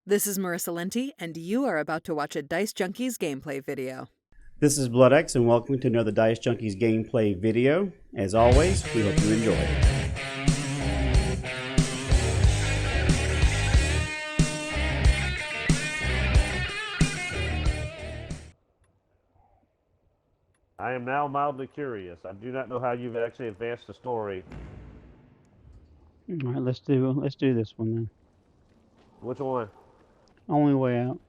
This is Marissa Lenti, and you are about to watch a Dicejunkies gameplay video. This is Bloodaxe, and welcome to another Dicejunkies gameplay video. As always, we hope you enjoy. I am now mildly curious. I do not know how you've actually advanced the story. All right, let's do this one then. Which one? Only way out.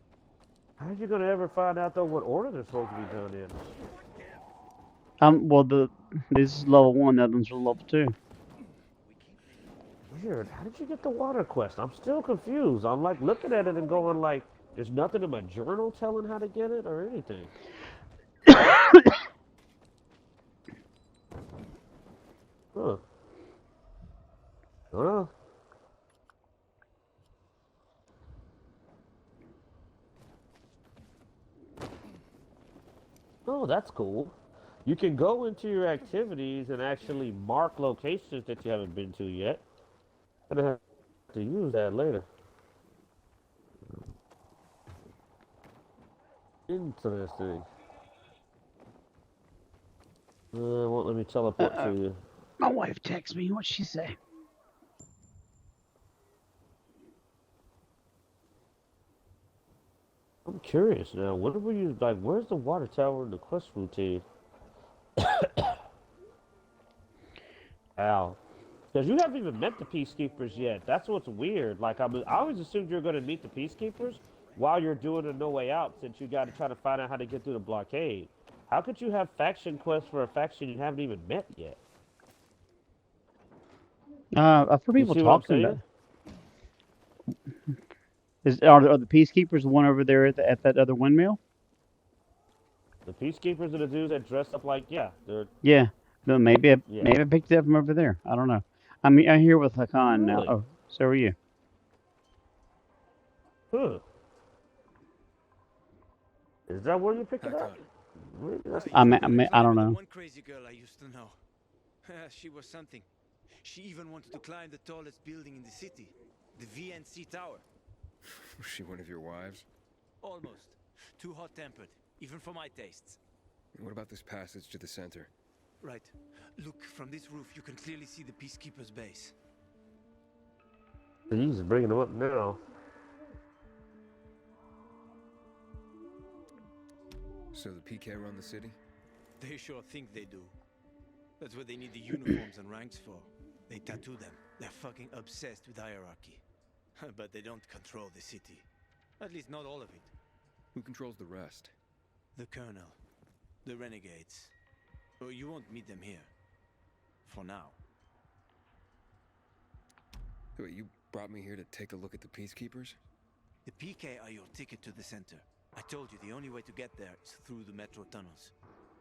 How are you gonna ever find out though what order they're supposed to be done in? Well, this is level 1. The other ones are level 2. Weird. How did you get the water quest? I'm still confused. I'm like looking at it and going like, there's nothing in my journal telling how to get it or anything. Huh. Huh. Oh, that's cool. You can go into your activities and actually mark locations that you haven't been to yet. I'm gonna have to use that later. Interesting. Won't let me teleport to you. My wife texts me. What'd she say? I'm curious now. What were you like? Where's the water tower in the quest routine? Ow. Because you haven't even met the Peacekeepers yet. That's what's weird. Like, I always assumed you were going to meet the Peacekeepers while you're doing a No Way Out, since you got to try to find out how to get through the blockade. How could you have faction quests for a faction you haven't even met yet? I've heard people talking about. Are the Peacekeepers the one over there at that other windmill? The Peacekeepers are the dudes that dress up like, they're... Yeah. No, maybe I picked it up from over there. I don't know. I'm here with Hakan now. Oh, so are you? Huh. Is that where you picked it up? I don't know. One crazy girl I used to know. She was something. She even wanted to climb the tallest building in the city, the VNC Tower. Was she one of your wives? Almost. Too hot-tempered, even for my tastes. What about this passage to the center? Right. Look, from this roof you can clearly see the Peacekeepers' base. He's bringing them up now. So the PK run the city? They sure think they do. That's what they need the uniforms and ranks for. They tattoo them. They're fucking obsessed with hierarchy. But they don't control the city. At least not all of it. Who controls the rest? The Colonel. The Renegades. Well, you won't meet them here. For now. Wait, you brought me here to take a look at the Peacekeepers? The PK are your ticket to the center. I told you the only way to get there is through the metro tunnels.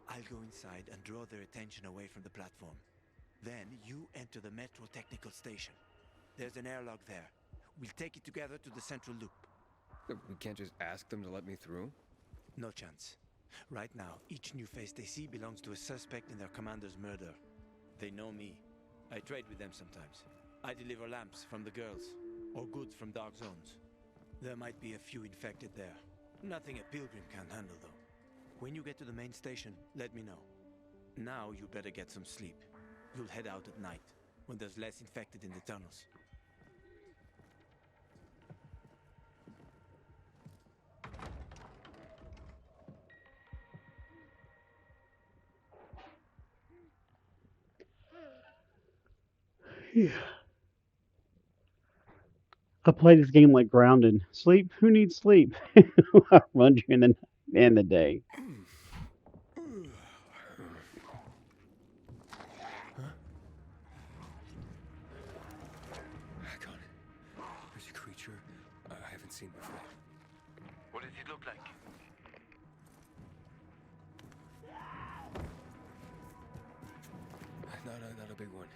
I'll go inside and draw their attention away from the platform. Then you enter the metro technical station. There's an airlock there. We'll take it together to the central loop. We can't just ask them to let me through? No chance. Right now, each new face they see belongs to a suspect in their commander's murder. They know me. I trade with them sometimes. I deliver lamps from the girls, or goods from dark zones. There might be a few infected there. Nothing a pilgrim can handle, though. When you get to the main station, let me know. Now you better get some sleep. You'll head out at night, when there's less infected in the tunnels. Yeah. I play this game like Grounded. Sleep? Who needs sleep? I run during the night and the day. Hakan, there's a creature I haven't seen before. What does it look like? Not a big one.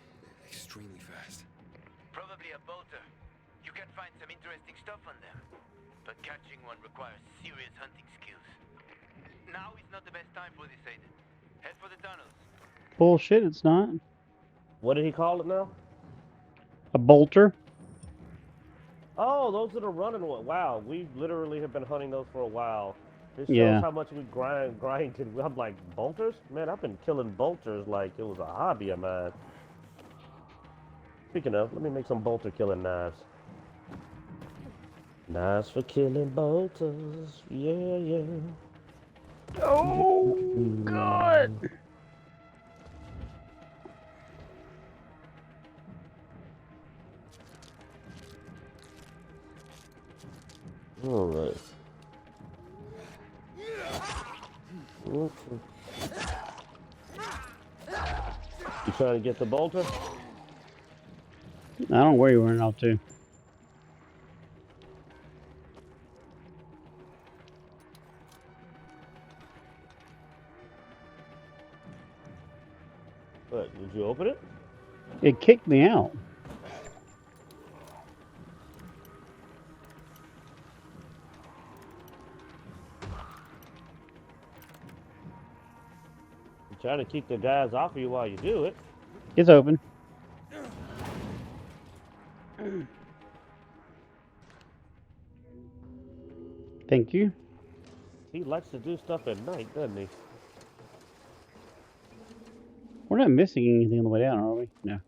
Extremely fast. Probably a bolter. You can find some interesting stuff on them. But catching one requires serious hunting skills. Now is not the best time for this, Aiden. Head for the tunnels. Bullshit, it's not. What did he call it now? A bolter? Oh, those are the running ones. Wow, we literally have been hunting those for a while. This shows Yeah. how much we grinded. I'm like, bolters? Man, I've been killing bolters like it was a hobby of mine. Speaking of, let me make some bolter killing knives. Knives for killing bolters. Yeah, yeah. Oh God. All right. Okay. You trying to get the bolter? I don't know where you went off to. What, did you open it? It kicked me out. I'm trying to keep the guys off of you while you do it. It's open. Thank you. He likes to do stuff at night, doesn't he? We're not missing anything on the way down, are we? No.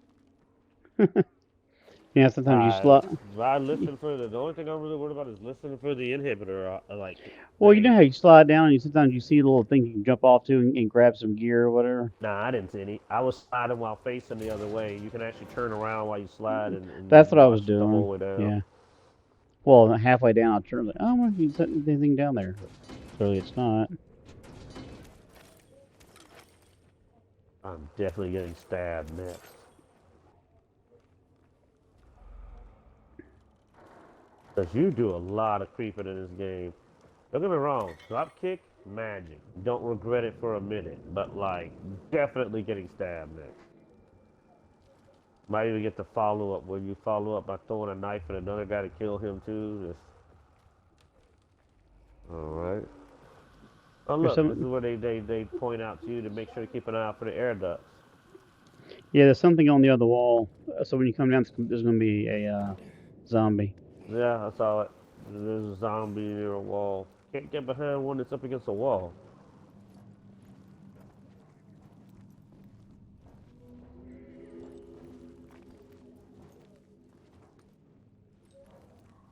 Yeah, sometimes you I slot. I listen for the only thing I'm really worried about is listening for the inhibitor like Well, you know thing. how you slide down and sometimes you see a little thing you can jump off to and grab some gear or whatever. Nah, I didn't see any. I was sliding while facing the other way. You can actually turn around while you slide and That's what I was watch it the whole doing. way down. Yeah. Well, halfway down, I turned like, oh, well, you set anything down there. But clearly, it's not. I'm definitely getting stabbed next. Because you do a lot of creeping in this game. Don't get me wrong, drop kick, magic. Don't regret it for a minute. But, like, definitely getting stabbed next. Might even get the follow up where you follow up by throwing a knife at another guy to kill him, too. Alright. Oh, There's look, this is some. where they point out to you to make sure to keep an eye out for the air ducts. Yeah, there's something on the other wall. So when you come down, there's going to be a zombie. Yeah, I saw it. There's a zombie near a wall. Can't get behind one that's up against a wall.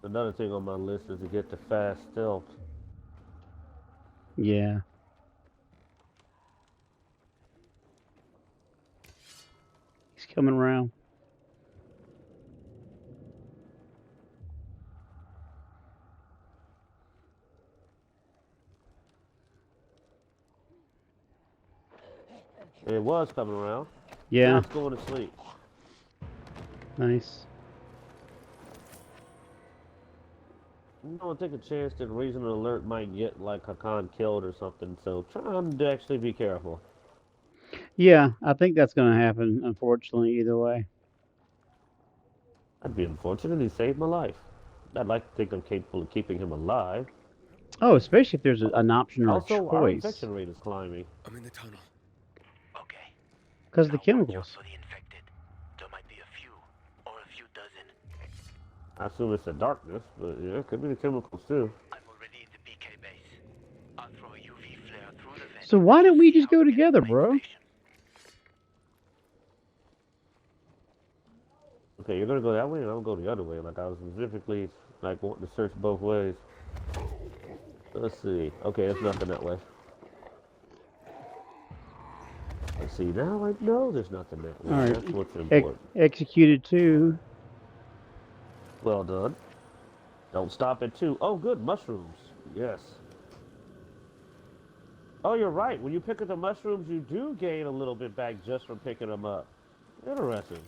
Another thing on my list is to get the fast stealth. Yeah. He's coming around. It was coming around. Now Yeah. it's going to sleep. Nice. You don't take a chance that reason alert might get like Hakan killed or something, so try to actually be careful. Yeah, I think that's going to happen, unfortunately, either way. I'd be unfortunate he saved my life. I'd like to think I'm capable of keeping him alive. Oh, especially if there's an option or a Also, our choice. infection rate is climbing. I'm in the tunnel. Okay. Because of the Now watch out chemicals. for the infected. There might be a few, or a few dozen. I assume it's the darkness, but yeah, it could be the chemicals too. I'm already in the PK base. I'll throw a UV flare through the vent. So why don't we See just how go we get together, my bro? information. Okay, you're gonna go that way, and I'll go the other way. Like I was specifically like wanting to search both ways. Let's see. Okay, there's nothing that way. Let's see. Now I know there's nothing that way. All right. That's what's important. Executed 2. Well done. Don't stop at 2. Oh, good. Mushrooms. Yes. Oh, you're right. When you pick up the mushrooms, you do gain a little bit back just from picking them up. Interesting.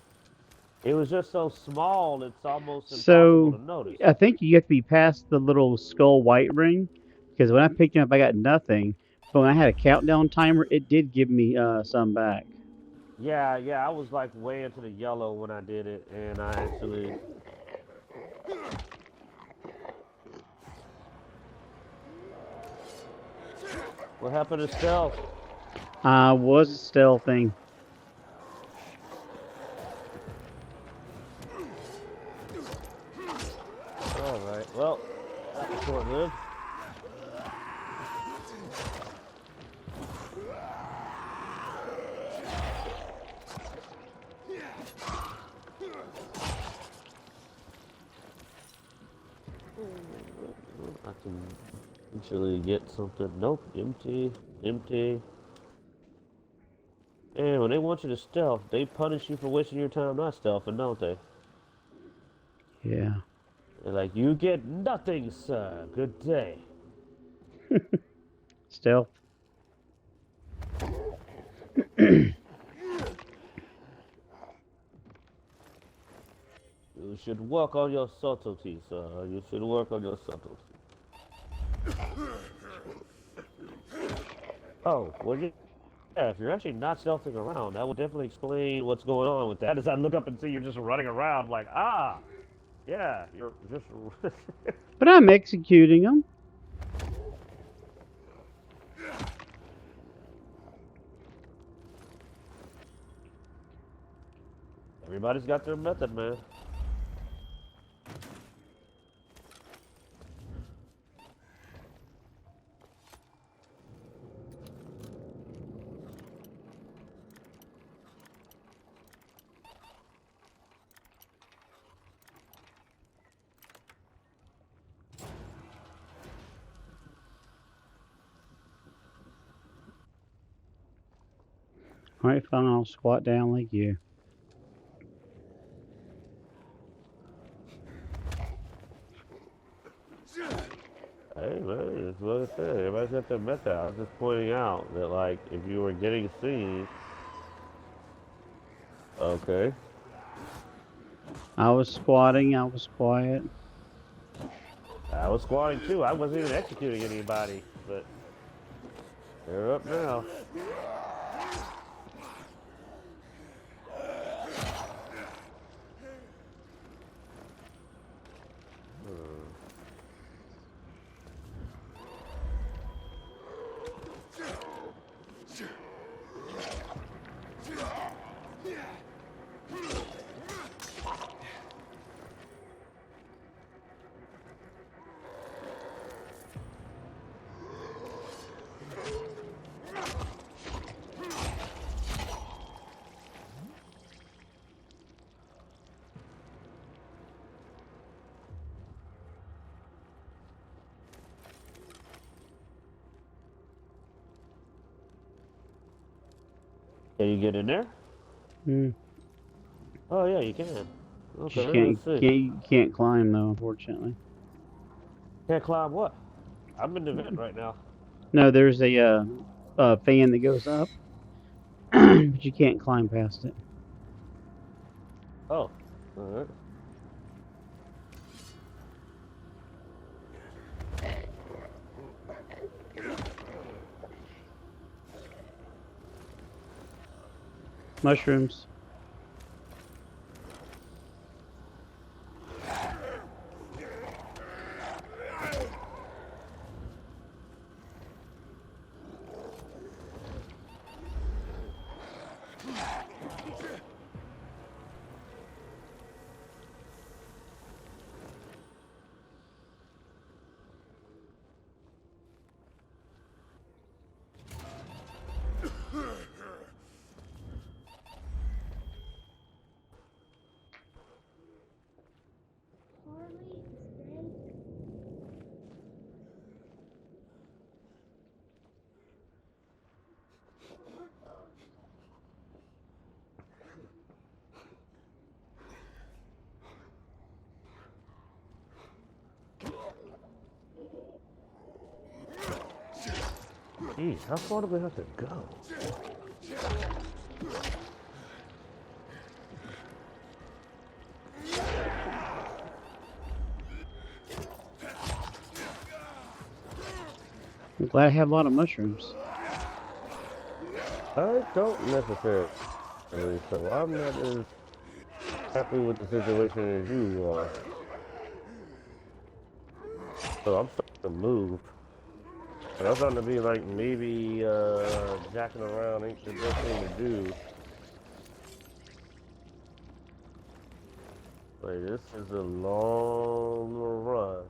It was just so small, it's almost impossible So to notice. I think you have to be past the little skull white ring. Because when I picked it up, I got nothing. But when I had a countdown timer, it did give me some back. Yeah, I was like way into the yellow when I did it, and I actually... What happened to stealth? Was a stealth thing. Short-lived. I can eventually get something. Nope, empty, empty. And when they want you to stealth, they punish you for wasting your time not stealthing, don't they? Yeah. They're like, you get nothing, sir. Good day. Stealth. You should work on your subtlety, sir. You should work on your subtlety. Oh, well, yeah, if you're actually not stealthing around, that would definitely explain what's going on with that. As I look up and see you're just running around, like, ah, yeah, you're just. But I'm executing them. Everybody's got their method, man. Alright, fine, I'll squat down like you. Hey, man, it's what I said. Everybody's got their method. I was just pointing out that, like, if you were getting seen. Okay. I was squatting, I was quiet. I was squatting too. I wasn't even executing anybody, but they're up now. Can you get in there? Hmm. Oh yeah, you can. Okay, Just let's see. can't climb though, unfortunately. Can't climb what? I'm in the vent right now. No, there's a fan that goes up, but you can't climb past it. Oh, alright. Mushrooms. Jeez, how far do we have to go? I'm glad I have a lot of mushrooms. I don't necessarily. So I'm not as happy with the situation as you are. So I'm starting to move. And I'm starting to be like, maybe jacking around ain't the best thing to do. Like, this is a long run.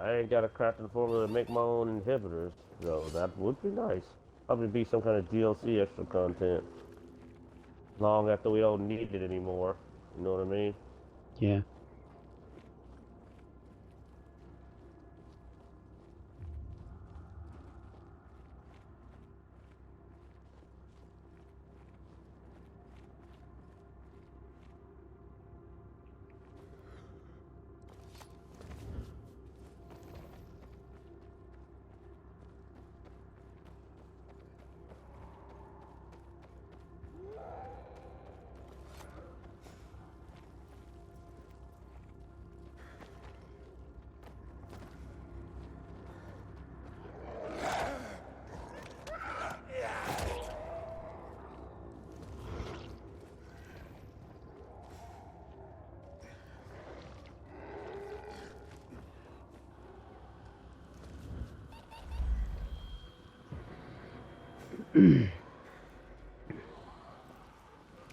I ain't got a crafting formula to make my own inhibitors, though. That would be nice. Probably be some kind of DLC extra content. Long after we don't need it anymore. You know what I mean? Yeah.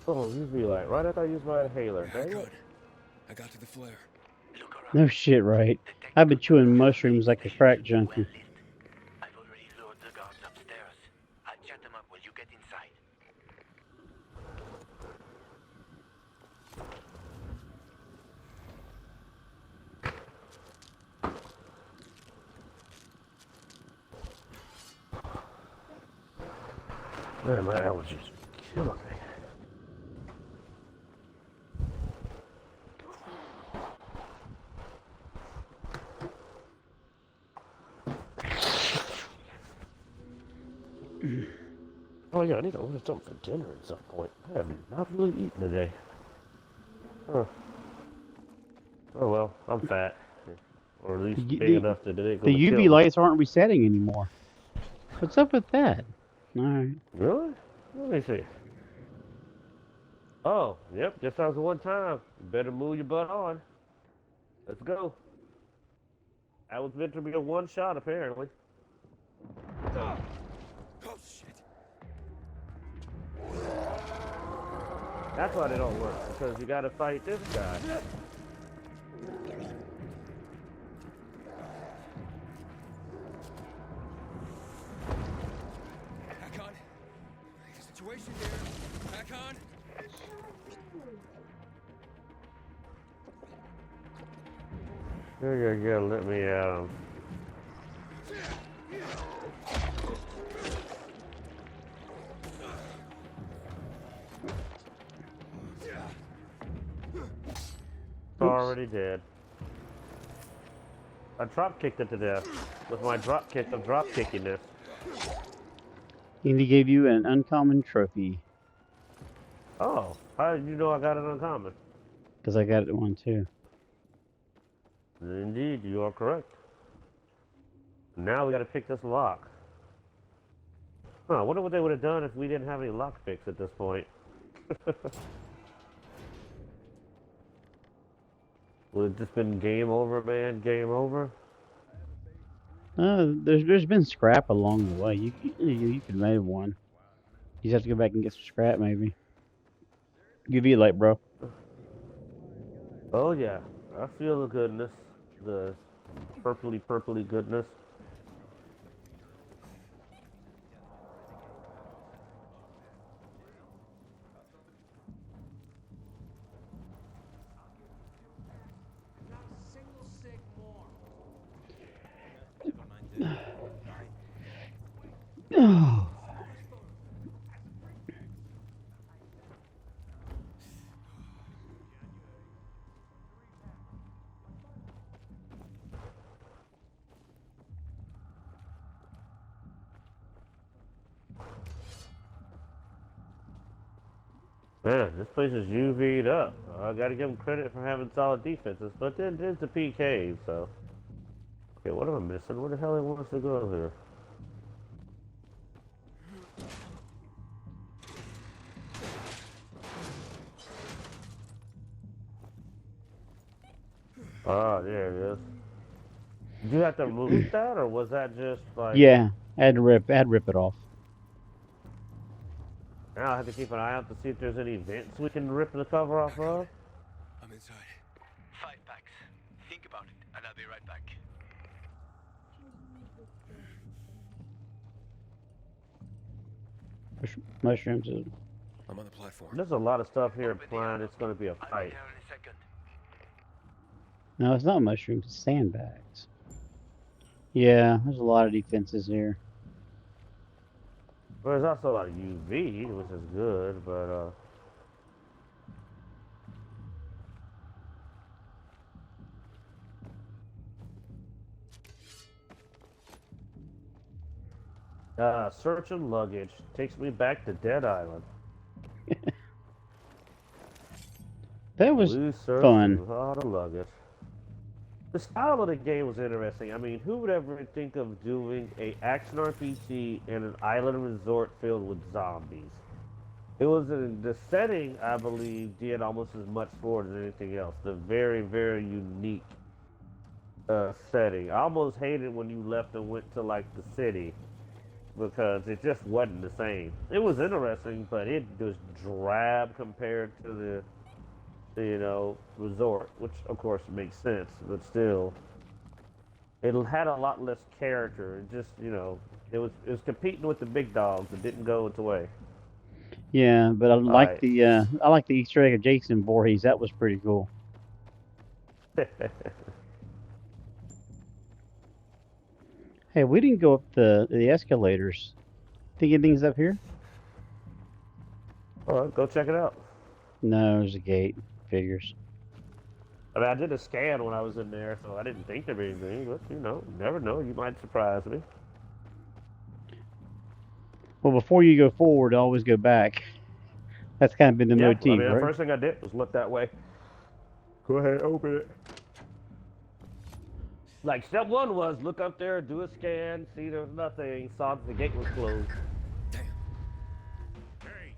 Oh, you'd be like, right after I use my inhaler. Dang Icon. it. I got to the flare. Look around. No shit, right? The I've been technical chewing personnel mushrooms like a station crack should be junkie. well lit. I've already lured the guards upstairs. I'll chat them up while you get inside. Man, my allergies killing me. Oh yeah, I need to order something for dinner at some point. I have not really eaten today. Huh. Oh well, I'm fat. Or at least big enough that it ain't The gonna kill UV me. lights aren't resetting anymore. What's up with that? Alright. Really? Let me see. Oh, yep, just sounds one time. You better move your butt on. Let's go. That was meant to be a one shot, apparently. Oh shit. That's why they don't work, because you gotta fight this guy. Icon. Situation here. Icon. You're gonna let me at him. Already dead. I drop kicked it to death with my drop kick of drop kickiness. And he gave you an uncommon trophy. Oh, how did you know I got it uncommon? Because I got one too. Indeed, you are correct. Now we gotta pick this lock. Huh, I wonder what they would have done if we didn't have any lock picks at this point. Would it just been game over, man? Game over? There's been scrap along the way. You could make one. You just have to go back and get some scrap, maybe. UV light, bro. Oh yeah, I feel the goodness, the purpley goodness. Oh. Man, this place is UV'd up. I gotta give them credit for having solid defenses, but then there's the PK, so. Okay, what am I missing? Where the hell he wants to go here? Ah, there it is. Did you have to remove that, or was that just like... Yeah, I had to rip it off. Now I have to keep an eye out to see if there's any vents we can rip the cover off of. I'm inside. 5 packs. Think about it, and I'll be right back. Mushrooms. I'm on the platform. There's a lot of stuff here implying it's going to be a I'll be fight. there in a second. No, it's not mushrooms. It's sandbags. Yeah, there's a lot of defenses here. Well, there's also a lot of UV, which is good, but search and luggage takes me back to Dead Island. That was We searched fun. through all the luggage. The style of the game was interesting. I mean, who would ever think of doing a action RPG and an island resort filled with zombies? It was in the setting, I believe, did almost as much for it as anything else. The very, very unique setting. I almost hated when you left and went to like the city because it just wasn't the same. It was interesting, but it was drab compared to the resort, which of course makes sense, but still, it had a lot less character. It just, it was competing with the big dogs. It didn't go its way. Yeah, but All right. I like the Easter egg of Jason Voorhees. That was pretty cool. Hey, we didn't go up the escalators. Think anything's up here? All right, go check it out. No, there's a gate. Figures. I mean, I did a scan when I was in there, so I didn't think there'd be anything, but you never know. You might surprise me. Well, before you go forward, always go back. That's kind of been the Yeah, motif, I mean, the right? first thing I did was look that way. Go ahead, open it. Like, step one was look up there, do a scan, see there's nothing, saw that the gate was closed. Damn. Hey,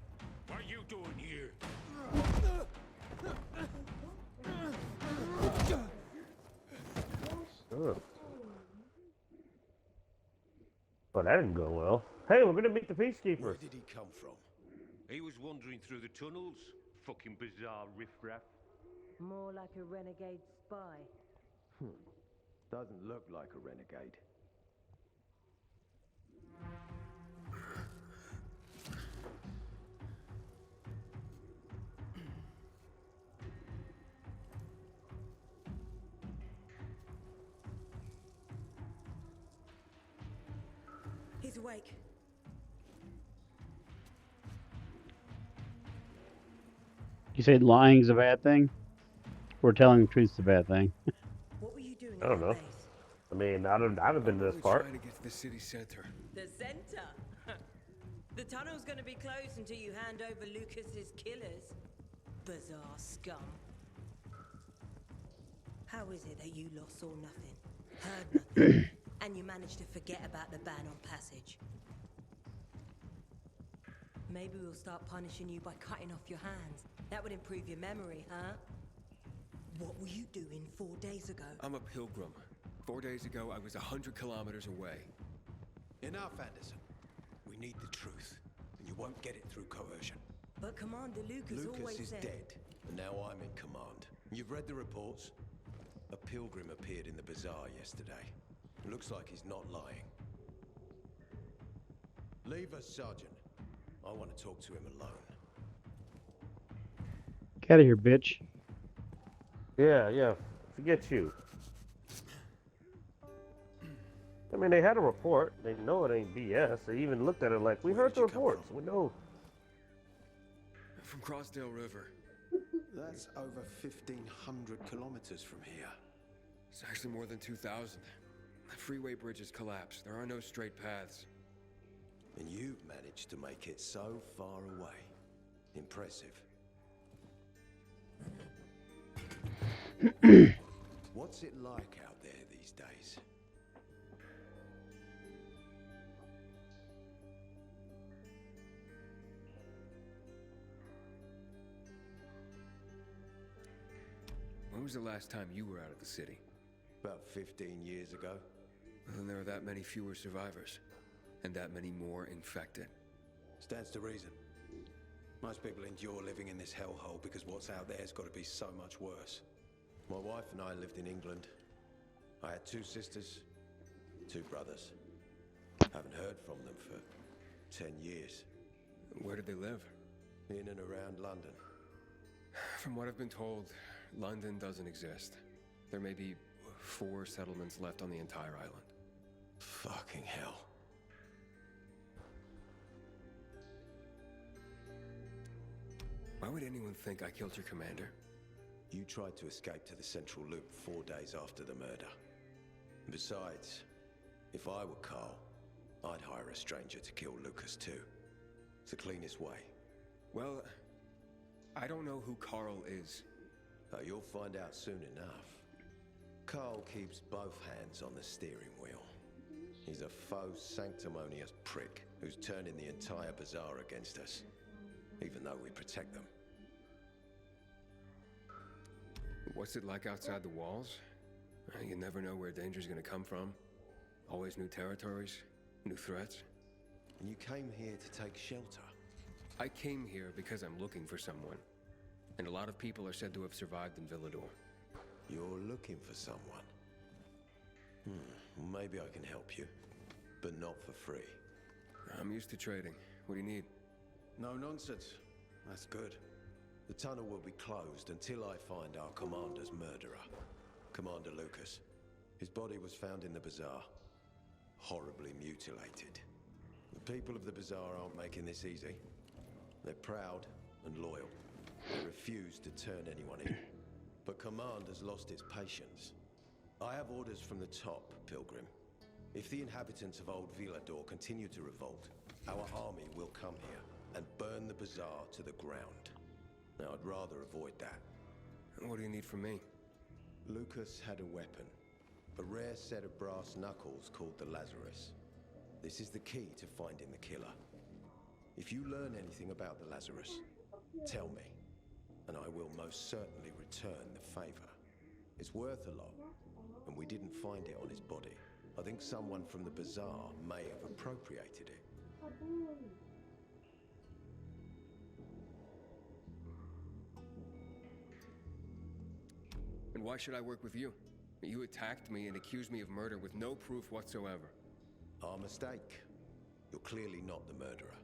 what are you doing here? Oh. Well, that didn't go well. Hey, we're gonna meet the Where peacekeepers. did he come from? He was wandering through the tunnels. Fucking bizarre riffraff. More like a renegade spy. Doesn't look like a renegade. He's awake. You say lying's a bad thing? Or telling the truth's a bad thing? What were you doing I don't at know. the base? I mean, I haven't been to this We're part. trying to get to the city center. The center? The tunnel's gonna be closed until you hand over Lucas's killers. Bizarre scum. How is it that you lot saw nothing, heard nothing, and you managed to forget about the ban on passage? Maybe we'll start punishing you by cutting off your hands. That would improve your memory, huh? What were you doing 4 days ago? I'm a pilgrim. 4 days ago, I was 100 kilometers away. Enough, Anderson. We need the truth, and you won't get it through coercion. But Commander Lucas Lucas always is said... dead, and now I'm in command. You've read the reports? A pilgrim appeared in the bazaar yesterday. Looks like he's not lying. Leave us, Sergeant. I want to talk to him alone. Get out of here, bitch. Yeah, forget you. I mean, they had a report. They know it ain't BS. They even looked at it like, we Where heard did the you come reports. from? We know. From Crossdale River. That's over 1,500 kilometers from here. It's actually more than 2,000. The freeway bridges collapsed. There are no straight paths. And you've managed to make it so far away. Impressive. What's it like out there these days? When was the last time you were out of the city? About 15 years ago. Well, then there are that many fewer survivors. And that many more infected. Stands to reason. Most people endure living in this hellhole because what's out there's got to be so much worse. My wife and I lived in England. I had 2 sisters, 2 brothers. Haven't heard from them for 10 years. Where did they live? In and around London. From what I've been told, London doesn't exist. There may be 4 settlements left on the entire island. Fucking hell. Why would anyone think I killed your commander? You tried to escape to the Central Loop 4 days after the murder. Besides, if I were Carl, I'd hire a stranger to kill Lucas too. It's the cleanest way. Well, I don't know who Carl is. You'll find out soon enough. Carl keeps both hands on the steering wheel. He's a faux sanctimonious prick who's turning the entire bazaar against us, even though we protect them. What's it like outside the walls? You never know where danger's gonna come from. Always new territories, new threats. And you came here to take shelter? I came here because I'm looking for someone. And a lot of people are said to have survived in Villador. You're looking for someone? Well, maybe I can help you, but not for free. I'm used to trading. What do you need? No nonsense. That's good. The tunnel will be closed until I find our commander's murderer, Commander Lucas. His body was found in the bazaar, horribly mutilated. The people of the bazaar aren't making this easy. They're proud and loyal. They refuse to turn anyone in. But command has lost its patience. I have orders from the top, Pilgrim. If the inhabitants of Old Villador continue to revolt, our army will come here and burn the bazaar to the ground. Now, I'd rather avoid that. What do you need from me? Lucas had a weapon, a rare set of brass knuckles called the Lazarus. This is the key to finding the killer. If you learn anything about the Lazarus, tell me, and I will most certainly return the favor. It's worth a lot, and we didn't find it on his body. I think someone from the bazaar may have appropriated it. And why should I work with you? You attacked me and accused me of murder with no proof whatsoever. Our mistake. You're clearly not the murderer.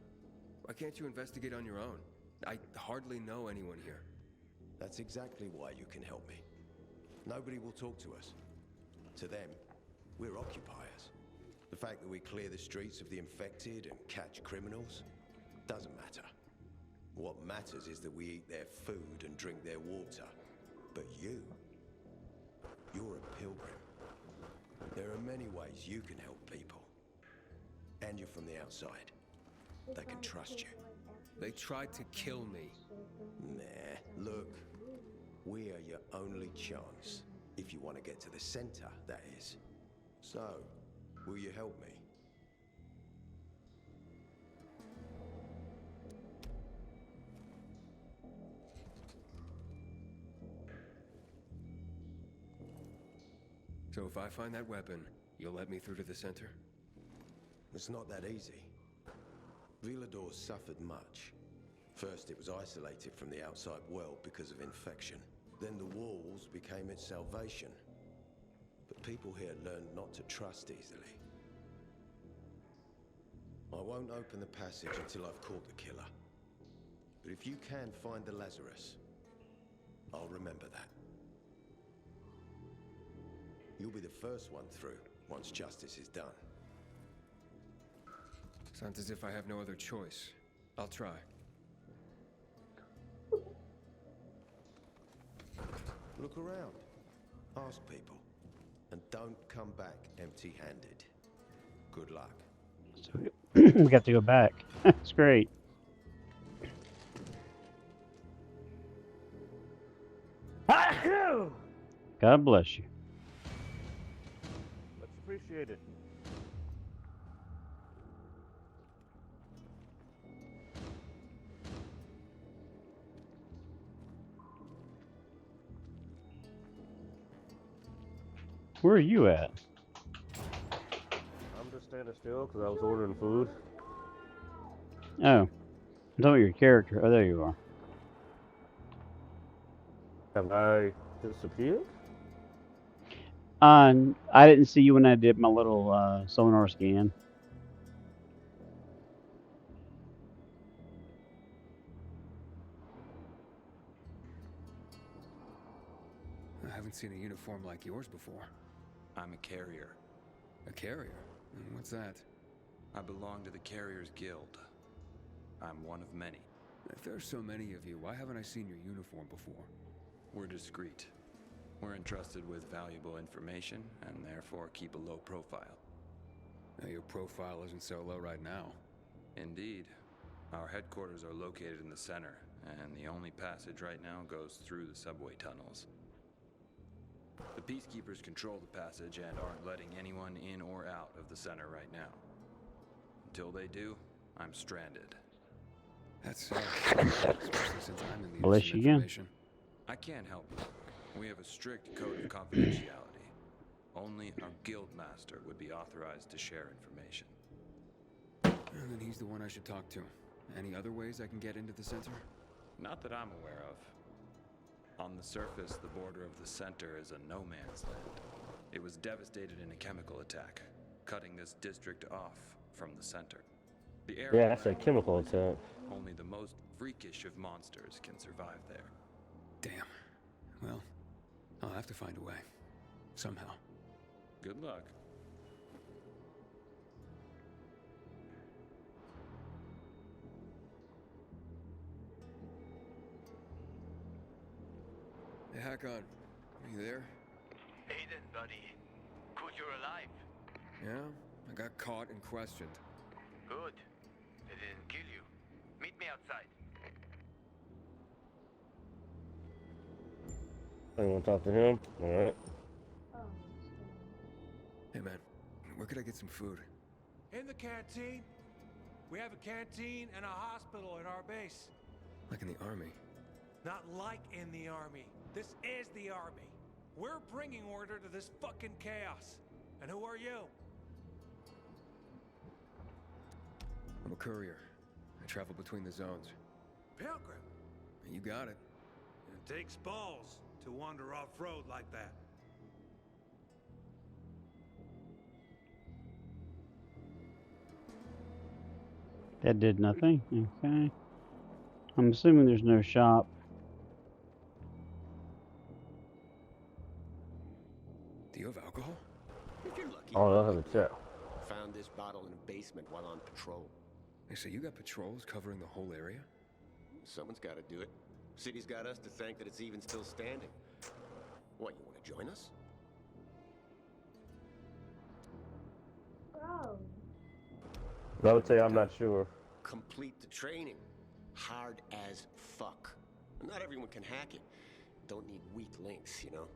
Why can't you investigate on your own? I hardly know anyone here. That's exactly why you can help me. Nobody will talk to us. To them, we're occupiers. The fact that we clear the streets of the infected and catch criminals doesn't matter. What matters is that we eat their food and drink their water. But you're a pilgrim. There are many ways you can help people. And you're from the outside. They can trust you. They tried to kill me. Nah, look. We are your only chance. If you want to get to the center, that is. So, will you help me? So if I find that weapon, you'll let me through to the center? It's not that easy. Villador suffered much. First, it was isolated from the outside world because of infection. Then the walls became its salvation. But people here learned not to trust easily. I won't open the passage until I've caught the killer. But if you can find the Lazarus, I'll remember that. You'll be the first one through once justice is done. Sounds as if I have no other choice. I'll try. Look around. Ask people. And don't come back empty-handed. Good luck. So we got to go back. That's great. God bless you. Much appreciated. Where are you at? I'm just standing still because I was ordering food. Oh. I'm talking about your character. Oh, there you are. Have I disappeared? I didn't see you when I did my little sonar scan. haven't seen a uniform like yours before. I'm a carrier. A carrier? What's that? I belong to the Carriers Guild. I'm one of many. If there's so many of you, why haven't I seen your uniform before? We're discreet. We're entrusted with valuable information, and therefore keep a low profile. Now, your profile isn't so low right now. Indeed. Our headquarters are located in the center, and the only passage right now goes through the subway tunnels. The Peacekeepers control the passage and aren't letting anyone in or out of the center right now. Until they do, I'm stranded. That's especially since I'm in the Bless you again. information. I can't help it. We have a strict code of confidentiality. Only our guild master would be authorized to share information. And then he's the one I should talk to. Any other ways I can get into the center? Not that I'm aware of. On the surface, the border of the center is a no man's land. It was devastated in a chemical attack, cutting this district off from the center. The area Yeah, that's a chemical attack. only the most freakish of monsters can survive there. Damn. Well, I'll have to find a way. Somehow. Good luck. Hey, Hakon. Are you there? Aiden, buddy. Good you're alive. Yeah? I got caught and questioned. Good. They didn't kill you. Meet me outside. I want to talk to him. All right. Hey, man. Where could I get some food? In the canteen. We have a canteen and a hospital at our base. Like in the army. Not like in the army. This is the army. We're bringing order to this fucking chaos. And who are you? I'm a courier. I travel between the zones. Pilgrim. You got it. It takes balls to wander off-road like that. That did nothing. Okay. I'm assuming there's no shop. Do you have alcohol? If you're lucky. Oh, I'll have a check. Found this bottle in a basement while on patrol. Hey, so you got patrols covering the whole area? Someone's got to do it. City's got us to thank that it's even still standing. What, you want to join us? I would say I'm not sure. Complete the training. Hard as fuck. Not everyone can hack it. Don't need weak links, you know?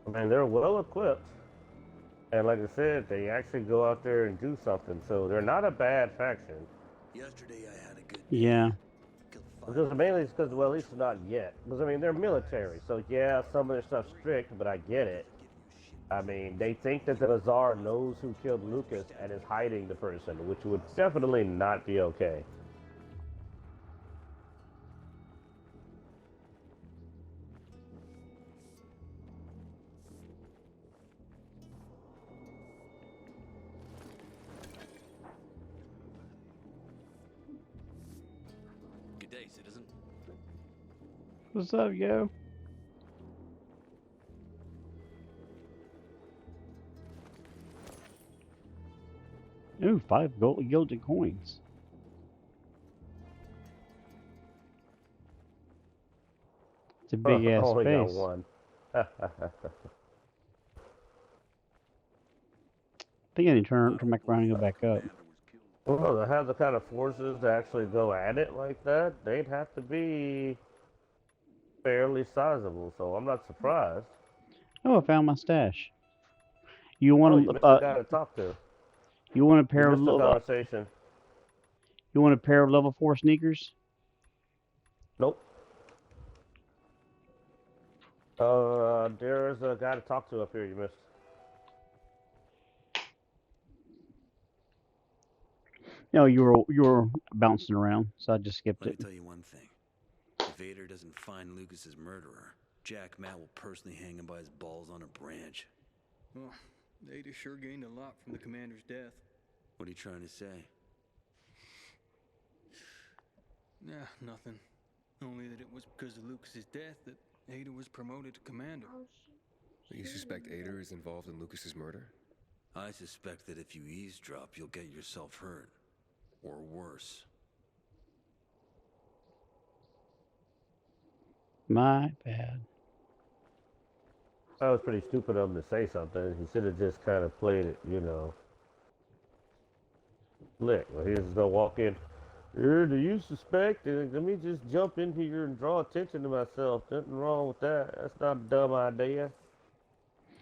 I mean, they're well equipped. And like I said, they actually go out there and do something. So they're not a bad faction. Yesterday I had a good Yeah. Because mainly it's because, well, at least not yet. Because, I mean, they're military. So, yeah, some of their stuff's strict, but I get it. I mean, they think that the Bazaar knows who killed Lucas and is hiding the person, which would definitely not be okay. Good day, citizen. What's up, yo? Ooh, 5 gilded coins. It's a big ass Only got space. one. I think I need to turn back around and go back up. Well, to have the kind of forces to actually go at it like that, they'd have to be fairly sizable, so I'm not surprised. Oh, I found my stash. You Oh, want you missed the guy to talk to. You want a pair You of missed the conversation. You want a pair of level 4 sneakers? Nope. There's a guy to talk to up here you missed. No, you were bouncing around, so I just skipped Let it. me tell you one thing. If Vader doesn't find Lucas's murderer, Jack Matt will personally hang him by his balls on a branch. Well, Vader sure gained a lot from the commander's death. What are you trying to say? Nah, nothing. Only that it was because of Lucas's death that Ada was promoted to commander. You suspect Ada is involved in Lucas's murder? I suspect that if you eavesdrop, you'll get yourself hurt. Or worse. My bad. That was pretty stupid of him to say something. He should have just kind of played it, you know. Slick. Well, he's just gonna walk in. Here, do you suspect? Let me just jump in here and draw attention to myself. Nothing wrong with that. That's not a dumb idea.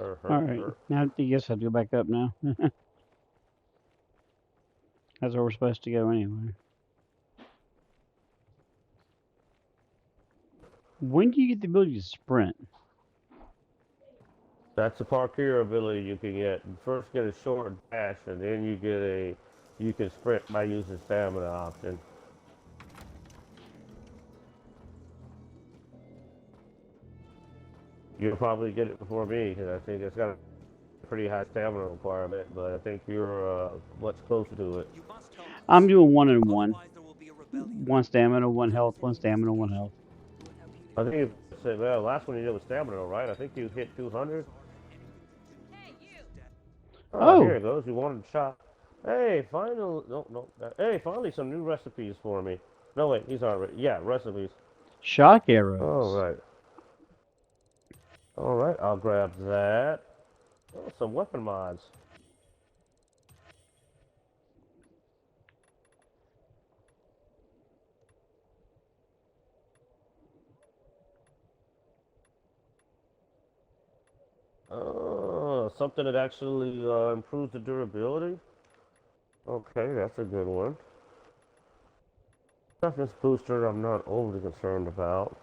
All right. Now I guess I have to go back up now. That's where we're supposed to go anyway. When do you get the ability to sprint? That's a parkour ability you can get. You first get a short dash, and then you get a. You can sprint by using stamina option. You'll probably get it before me, because I think it's got a pretty high stamina requirement, but I think you're much closer to it. I'm doing 1 and 1. 1 stamina, 1 health, 1 stamina, 1 health. I think it's, well, last one you did was stamina, right? I think you hit 200. Oh, here it goes. You wanted a shot. Hey, finally. No. Hey, finally some new recipes for me. No, wait. These aren't. Yeah, recipes. Shock arrows. All right. I'll grab that. Oh, some weapon mods. Something that actually improves the durability. Okay, that's a good one. Toughness booster, I'm not overly concerned about.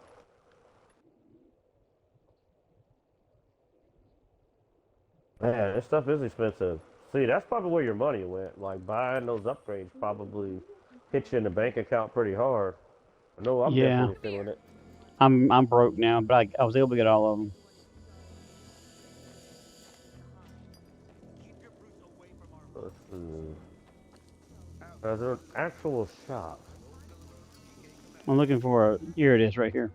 Man, this stuff is expensive. See, that's probably where your money went. Like, buying those upgrades probably hit you in the bank account pretty hard. I know I'm definitely feeling it. I'm broke now, but I was able to get all of them. Let's see. Is there an actual shop? I'm looking for a. Here it is, right here.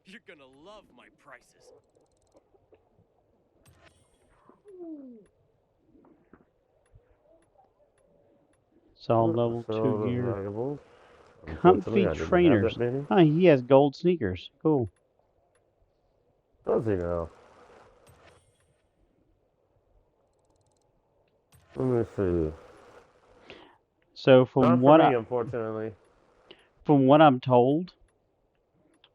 You're gonna love my prices. Solid level 2 gear. Comfy trainers. Oh, he has gold sneakers. Cool. Does he now? Let me see. So from Not for me, unfortunately. From what I'm told,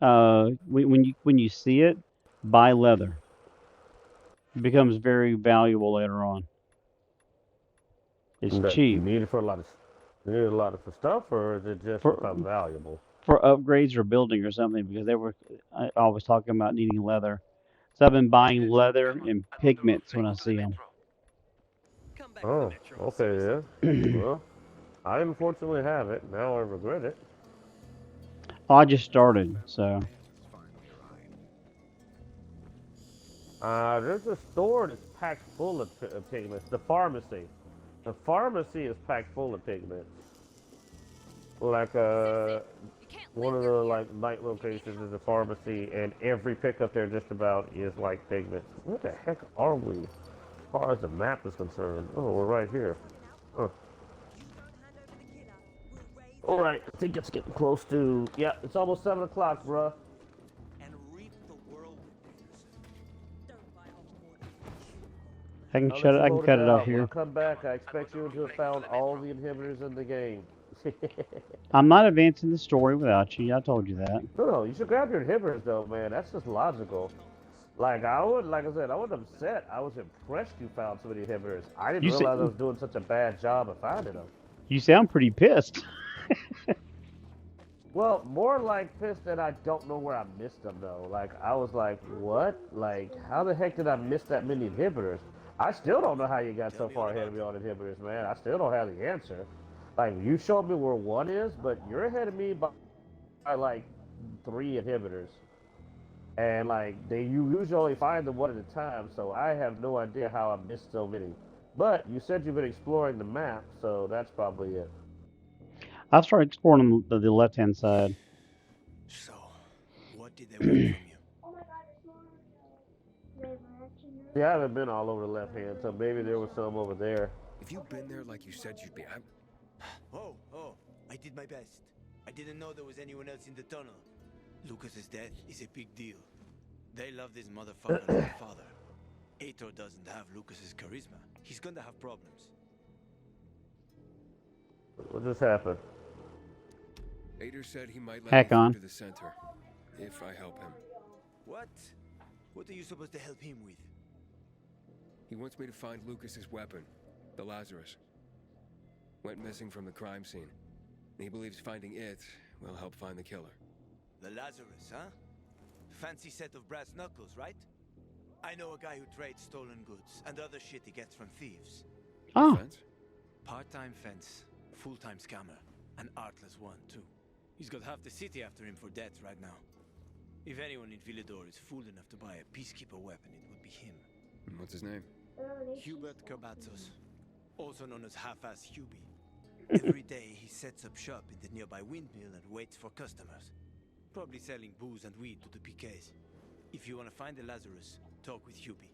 when you see it, buy leather. It becomes very valuable later on. It's cheap. You need it for a lot of. You need a lot of stuff, or is it just become valuable? For upgrades or building or something, because they were always talking about needing leather. So I've been buying leather and pigments when I see them. Oh, okay, yeah. Well, I unfortunately have it. Now I regret it. I just started, so. There's a store that's packed full of pigments. The pharmacy. The pharmacy is packed full of pigments. Like one of the night locations is a pharmacy, and every pickup there just about is like pigments. What the heck are we, as far as the map is concerned? Oh, we're right here. Huh. All right, I think it's getting close to. Yeah, it's almost 7 o'clock, bruh. I can shut it. I can cut it off here. When I come back, I expect you to have found all the inhibitors in the game. I'm not advancing the story without you. I told you that. No, you should grab your inhibitors though, man. That's just logical. Like I said, I wasn't upset. I was impressed you found so many inhibitors. I didn't realize I was doing such a bad job of finding them. You sound pretty pissed. Well, more like pissed that I don't know where I missed them though. Like I was like, what? Like how the heck did I miss that many inhibitors? I still don't know how you got so far ahead of me on inhibitors, man. I still don't have the answer. Like, you showed me where one is, but you're ahead of me by like 3 inhibitors. And, like, you usually only find them one at a time, so I have no idea how I missed so many. But you said you've been exploring the map, so that's probably it. I'll start exploring on the left-hand side. So, what did they want from you? See, I haven't been all over the left hand, so maybe there was some over there. If you'd been there like you said you'd be, Oh, I did my best. I didn't know there was anyone else in the tunnel. Lucas's death is a big deal. They love this motherfucker like a father. Aitor doesn't have Lucas's charisma. He's gonna have problems. What just happened? Aitor said he might let Hack me on. through to the center if I help him. What? What are you supposed to help him with? He wants me to find Lucas's weapon, the Lazarus. Went missing from the crime scene. He believes finding it will help find the killer. The Lazarus, huh? Fancy set of brass knuckles, right? I know a guy who trades stolen goods and other shit he gets from thieves. Oh. Fence? Part-time fence, full-time scammer, an artless one, too. He's got half the city after him for debts right now. If anyone in Villador is fool enough to buy a peacekeeper weapon, it would be him. What's his name? Hubert Kerbatzos, also known as Half-Ass Hubie. Every day he sets up shop in the nearby windmill and waits for customers. Probably selling booze and weed to the PKs. If you want to find the Lazarus, talk with Hubie.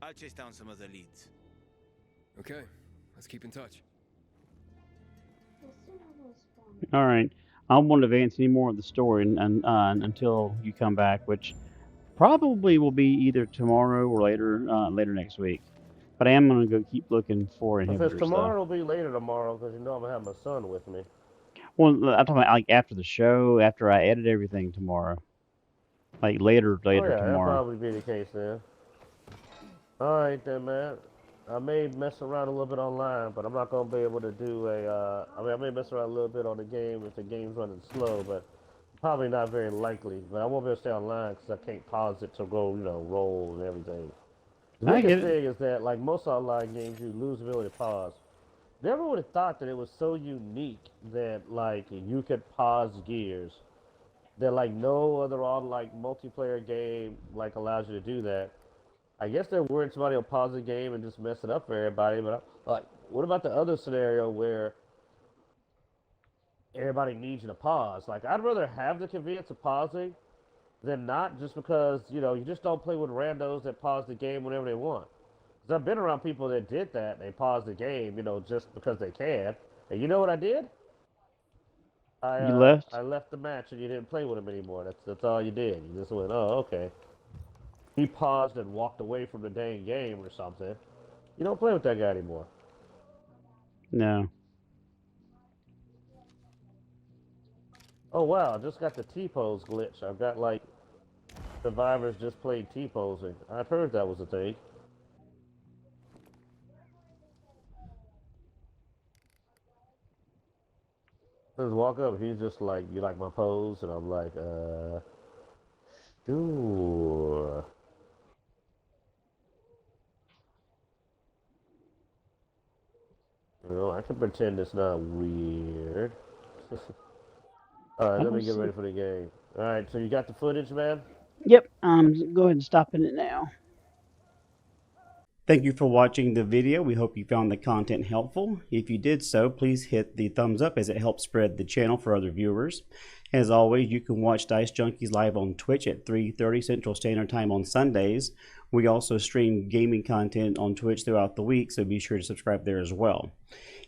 I'll chase down some other leads. Okay, let's keep in touch. All right. I won't advance any more of the story until you come back, which probably will be either tomorrow or later next week. But I am going to go keep looking for If inhibitors. it's tomorrow, it'll be later tomorrow because you know I'm gonna have my son with me. Well, I'm talking about like after the show, after I edit everything tomorrow. Like later Oh yeah, that'll tomorrow. probably be the case then. All right then, man. I may mess around a little bit online, but I'm not gonna be able to do a. I may mess around a little bit on the game if the game's running slow, but probably not very likely. But I won't be able to stay online because I can't pause it to go, roll and everything. The I get biggest it. thing is that, like most online games, you lose the ability to pause. Never would have thought that it was so unique that, like, you could pause gears. That, like, no other multiplayer game, like, allows you to do that. I guess they're worried somebody will pause the game and just mess it up for everybody, but, like, what about the other scenario where everybody needs you to pause? Like, I'd rather have the convenience of pausing than not, just because, you just don't play with randos that pause the game whenever they want. Because I've been around people that did that. They paused the game, just because they can. And you know what I did? You left? I left the match and you didn't play with him anymore. That's all you did. You just went, oh, okay. He paused and walked away from the dang game or something. You don't play with that guy anymore. No. Oh, wow. I just got the T-pose glitch. I've got, like, survivors just played T-posing. I've heard that was a thing. Just walk up, he's just like, you like my pose? And I'm like, sure. I can pretend it's not weird. Alright, let me get ready for the game. Alright, so you got the footage, man? Yep. Go ahead and stop in it now. Thank you for watching the video. We hope you found the content helpful. If you did so, please hit the thumbs up as it helps spread the channel for other viewers. As always, you can watch Dicejunkies live on Twitch at 3:30 Central Standard Time on Sundays. We also stream gaming content on Twitch throughout the week, so be sure to subscribe there as well.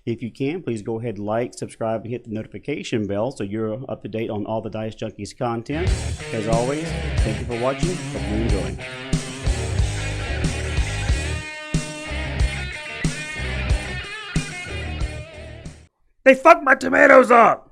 If you can, please go ahead, like, subscribe, and hit the notification bell so you're up to date on all the Dicejunkies content. As always, thank you for watching. Hope you enjoy. They fucked my tomatoes up!